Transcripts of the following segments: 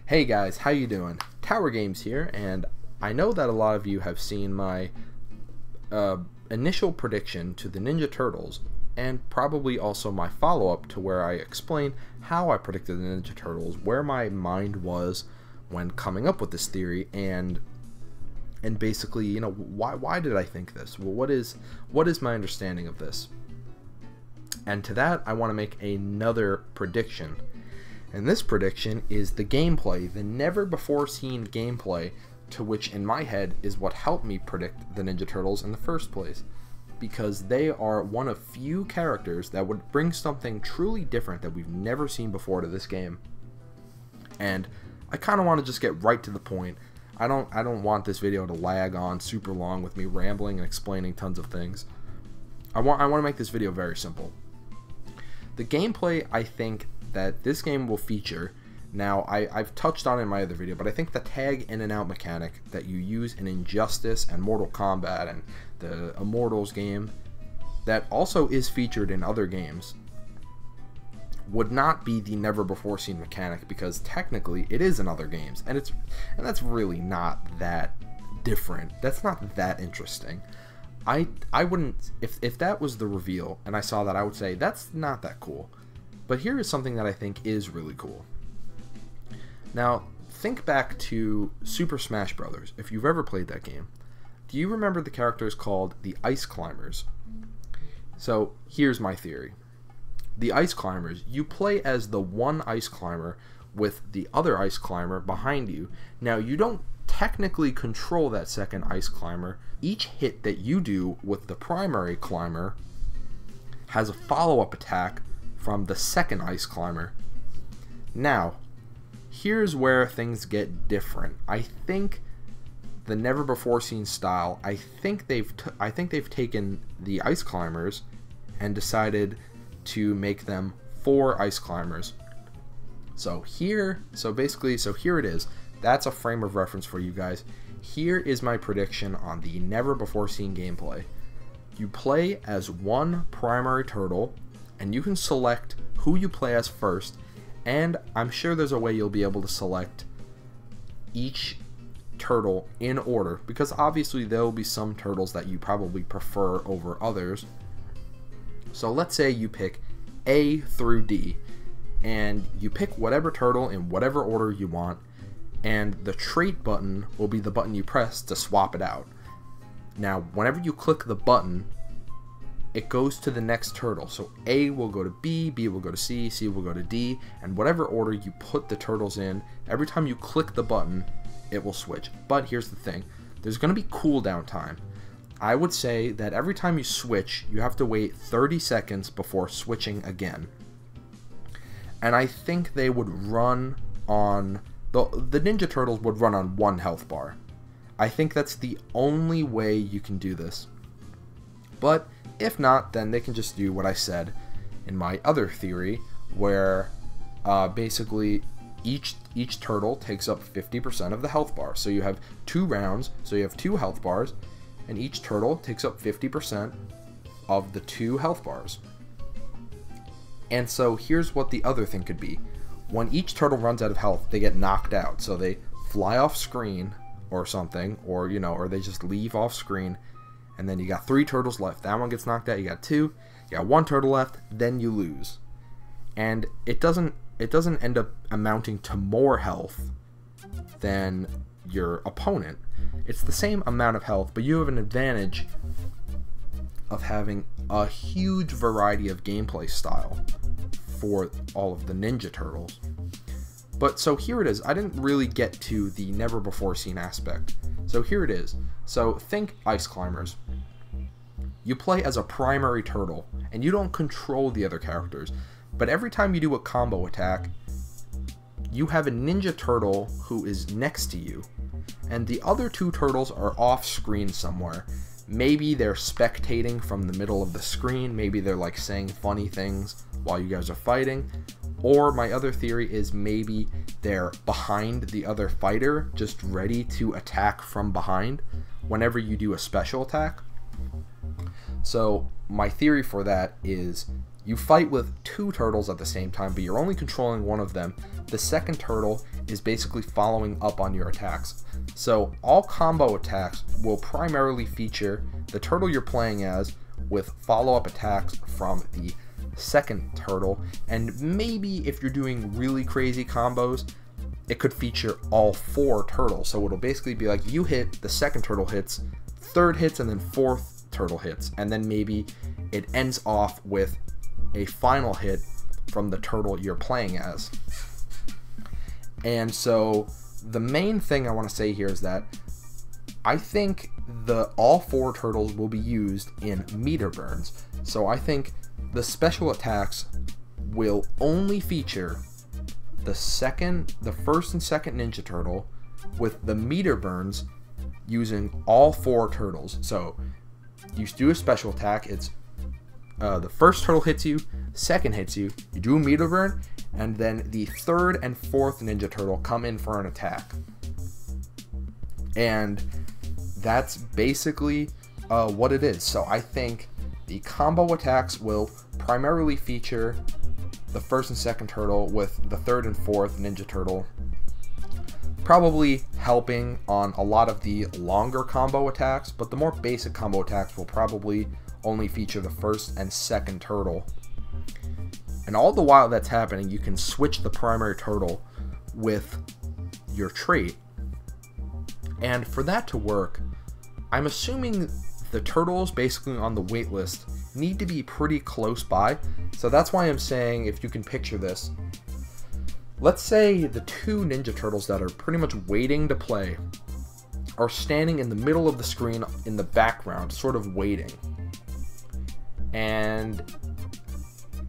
Hey guys, how you doing? Tower Games here, and I know that a lot of you have seen my initial prediction to the Ninja Turtles, and probably also my follow-up to where I explain how I predicted the Ninja Turtles, where my mind was when coming up with this theory, and basically, you know, why did I think this? Well, what is my understanding of this? And to that, I want to make another prediction. And this prediction is the gameplay, the never-before-seen gameplay, to which in my head is what helped me predict the Ninja Turtles in the first place. Because they are one of few characters that would bring something truly different that we've never seen before to this game. And I kind of want to just get right to the point. I don't want this video to lag on super long with me rambling and explaining tons of things. I want to make this video very simple. The gameplay, I think, that this game will feature, now I've touched on it in my other video, but I think the tag in and out mechanic that you use in Injustice and Mortal Kombat and the Immortals game, that also is featured in other games, would not be the never before seen mechanic, because technically it is in other games, and that's really not that different. That's not that interesting. I wouldn't, if that was the reveal and I saw that, I would say that's not that cool. But here is something that I think is really cool. Now, think back to Super Smash Bros. If you've ever played that game. Do you remember the characters called the Ice Climbers? So, here's my theory. The Ice Climbers, you play as the one Ice Climber with the other Ice Climber behind you. Now, you don't technically control that second Ice Climber. Each hit that you do with the primary climber has a follow-up attack from the second Ice Climber. Now, here's where things get different. I think the never before seen style, I think they've taken the Ice Climbers and decided to make them 4 Ice Climbers. So here it is. That's a frame of reference for you guys. Here is my prediction on the never before seen gameplay. You play as one primary turtle, and you can select who you play as first, and I'm sure there's a way you'll be able to select each turtle in order, because obviously there will be some turtles that you probably prefer over others. So let's say you pick A through D, and you pick whatever turtle in whatever order you want, and the trait button will be the button you press to swap it out. Now, whenever you click the button, it goes to the next turtle. So A will go to B, B will go to C, C will go to D, and whatever order you put the turtles in, every time you click the button, it will switch. But here's the thing, there's going to be cooldown time. I would say that every time you switch, you have to wait 30 seconds before switching again. And I think they would run on, the Ninja Turtles would run on 1 health bar. I think that's the only way you can do this. But if not, then they can just do what I said in my other theory, where basically each turtle takes up 50% of the health bar. So you have 2 rounds, so you have 2 health bars, and each turtle takes up 50% of the 2 health bars. And so here's what the other thing could be. When each turtle runs out of health, they get knocked out. So they fly off screen or something, or or they just leave off screen. And then you got 3 turtles left. That one gets knocked out. You got 2. You got 1 turtle left. Then you lose. And it doesn't end up amounting to more health than your opponent. It's the same amount of health, but you have an advantage of having a huge variety of gameplay style for all of the Ninja Turtles. But so here it is. I didn't really get to the never before seen aspect. So here it is. So think Ice Climbers. You play as a primary turtle, and you don't control the other characters. But every time you do a combo attack, you have a Ninja Turtle who is next to you, and the other 2 turtles are off screen somewhere. Maybe they're spectating from the middle of the screen. Maybe they're like saying funny things while you guys are fighting. Or my other theory is maybe they're behind the other fighter, just ready to attack from behind whenever you do a special attack. So my theory for that is you fight with two turtles at the same time, but you're only controlling one of them, the second turtle is basically following up on your attacks. So all combo attacks will primarily feature the turtle you're playing as with follow-up attacks from the second turtle, and maybe if you're doing really crazy combos, it could feature all four turtles. So it'll basically be like you hit, the second turtle hits, third hits, and then fourth turtle hits, and then maybe it ends off with a final hit from the turtle you're playing as. And so the main thing I want to say here is that I think all four turtles will be used in meter burns. So I think the special attacks will only feature the first and second Ninja Turtle, with the meter burns using all four turtles. So you do a special attack, it's the first turtle hits you, second hits you, you do a meter burn, and then the third and fourth Ninja Turtle come in for an attack. And that's basically what it is. So I think the combo attacks will primarily feature the first and second turtle, with the third and fourth Ninja Turtle probably helping on a lot of the longer combo attacks, but the more basic combo attacks will probably only feature the first and second turtle. And all the while that's happening, you can switch the primary turtle with your trait. And for that to work, I'm assuming the turtles basically on the wait list need to be pretty close by. So that's why I'm saying, if you can picture this, let's say the two Ninja Turtles that are pretty much waiting to play are standing in the middle of the screen in the background, sort of waiting. And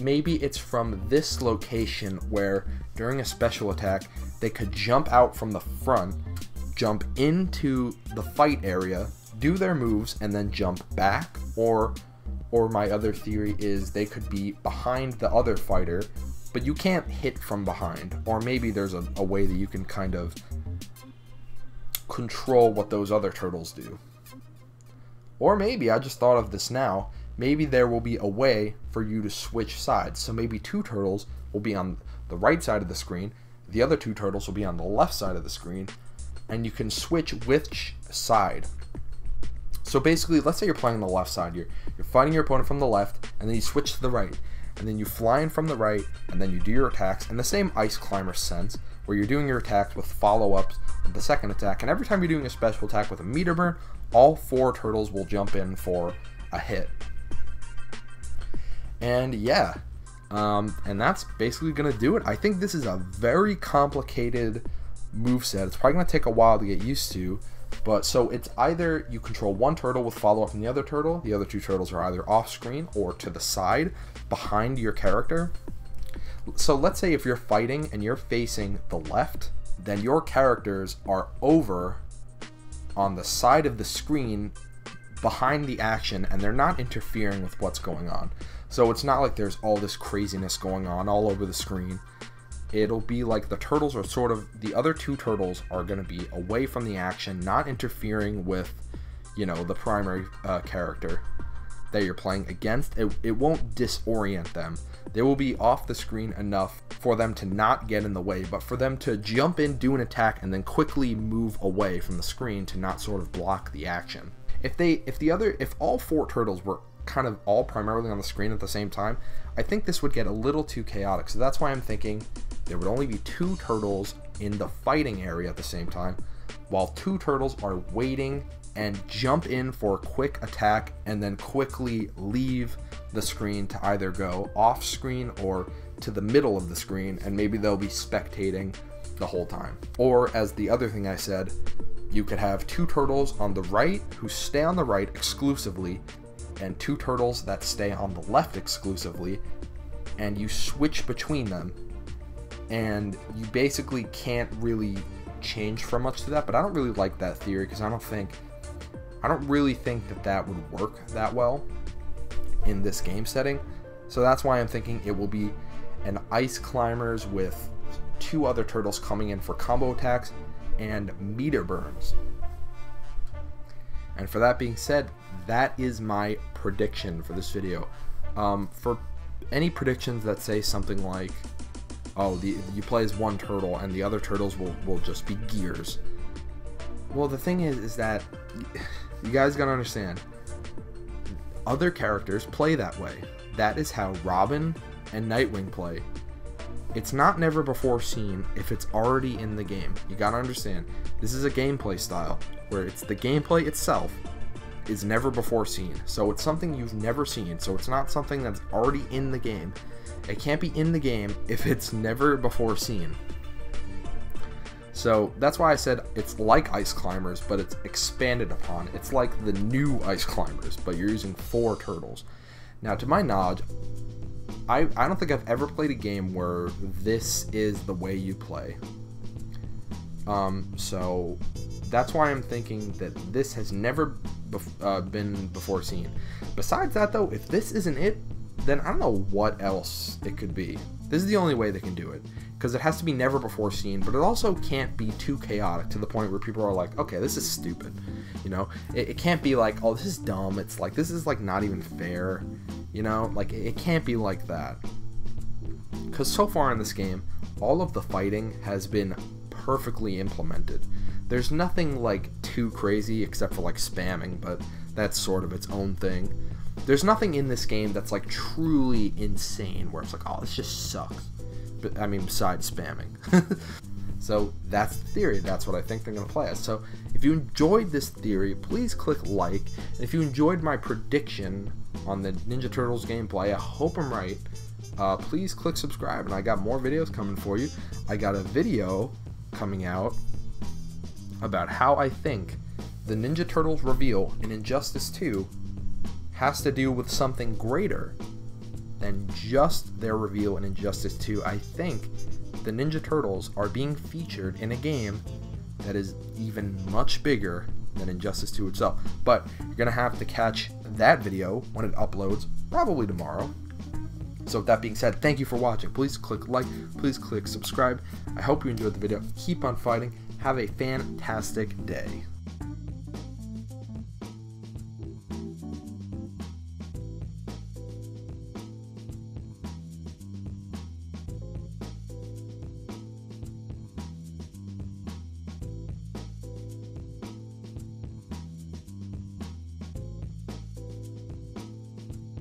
maybe it's from this location where during a special attack they could jump out from the front, jump into the fight area, do their moves, and then jump back. Or my other theory is they could be behind the other fighter, but you can't hit from behind. Or maybe there's a way that you can kind of control what those other turtles do. Or maybe, I just thought of this now, maybe there will be a way for you to switch sides. So maybe two turtles will be on the right side of the screen, the other two turtles will be on the left side of the screen, and you can switch which side. So basically, let's say you're playing the left side, you're fighting your opponent from the left, and then you switch to the right, and then you fly in from the right, and then you do your attacks in the same Ice Climber sense, where you're doing your attacks with follow-ups of the second attack, and every time you're doing a special attack with a meter burn, all four turtles will jump in for a hit. And yeah, and that's basically going to do it. I think this is a very complicated moveset. It's probably going to take a while to get used to. But so it's either you control one turtle with follow-up from the other two turtles are either off-screen or to the side behind your character. So let's say if you're fighting and you're facing the left, then your characters are over on the side of the screen behind the action, and they're not interfering with what's going on. So it's not like there's all this craziness going on all over the screen. It'll be like the turtles are sort of, the other two turtles are going to be away from the action, not interfering with, you know, the primary character that you're playing against. It won't disorient them. They will be off the screen enough for them to not get in the way, but for them to jump in, do an attack, and then quickly move away from the screen to not sort of block the action. If all four turtles were kind of all primarily on the screen at the same time, I think this would get a little too chaotic. So that's why I'm thinking there would only be two turtles in the fighting area at the same time, while two turtles are waiting and jump in for a quick attack and then quickly leave the screen to either go off screen or to the middle of the screen, and maybe they'll be spectating the whole time. Or, as the other thing I said, you could have two turtles on the right who stay on the right exclusively, and two turtles that stay on the left exclusively, and you switch between them. And you basically can't really change from much to that, but I don't really like that theory because I don't really think that would work that well in this game setting. So that's why I'm thinking it will be an Ice Climbers with two other turtles coming in for combo attacks and meter burns. And for that being said, that is my prediction for this video. For any predictions that say something like, oh, you play as one turtle and the other turtles will just be gears. Well, the thing is that you guys gotta understand, other characters play that way. That is how Robin and Nightwing play. It's not never before seen if it's already in the game. You gotta understand, this is a gameplay style where it's the gameplay itself is never before seen. So it's something you've never seen. So it's not something that's already in the game. It can't be in the game if it's never before seen. So that's why I said it's like Ice Climbers, but it's expanded upon. It's like the new Ice Climbers, but you're using 4 turtles. Now, to my knowledge, I don't think I've ever played a game where this is the way you play. So that's why I'm thinking that this has never been before seen. Besides that, though, if this isn't it, then I don't know what else it could be. This is the only way they can do it, because it has to be never before seen, but it also can't be too chaotic to the point where people are like, okay, this is stupid. You know, it can't be like, oh, this is dumb. It's like, this is like not even fair. You know, like it can't be like that. Because so far in this game, all of the fighting has been perfectly implemented. There's nothing like too crazy except for like spamming, but that's sort of its own thing. There's nothing in this game that's like truly insane where it's like, oh, this just sucks. But I mean, besides spamming. So that's the theory. That's what I think they're going to play as. So if you enjoyed this theory, please click like. And if you enjoyed my prediction on the Ninja Turtles gameplay, I hope I'm right. Please click subscribe, and I got more videos coming for you. I got a video coming out about how I think the Ninja Turtles reveal in Injustice 2 has to do with something greater than just their reveal in Injustice 2. I think the Ninja Turtles are being featured in a game that is even much bigger than Injustice 2 itself. But you're going to have to catch that video when it uploads, probably tomorrow. So with that being said, thank you for watching. Please click like, please click subscribe. I hope you enjoyed the video. Keep on fighting. Have a fantastic day.